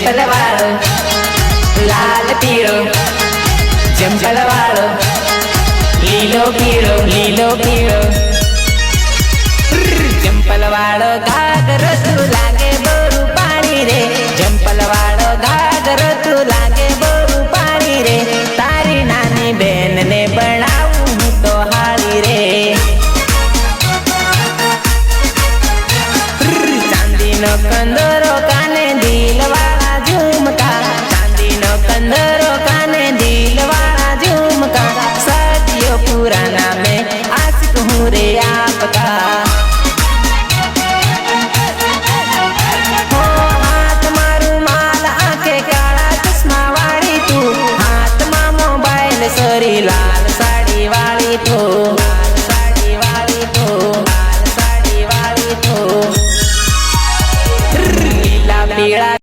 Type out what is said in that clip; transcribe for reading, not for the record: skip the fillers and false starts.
जंपल वाळो लाल पीळो जंपल वाळो लीलो पीळो जंपल वाळो घागर तू लागे बोरू पाणी रे जंपल वाळो घागर तू लागे बोरू पाणी रे तारी नानी बेन ने बनाऊं तो हाली रे चांदी नो कंदरो काने दिल वाला झुमका चांदी नो कंदरो काने दिल वाला झुमका सदियों पुराना में आशिक हूँ रे आपका सरी लाल साड़ी वाली तो लाल साड़ी वाली तो लीला पीला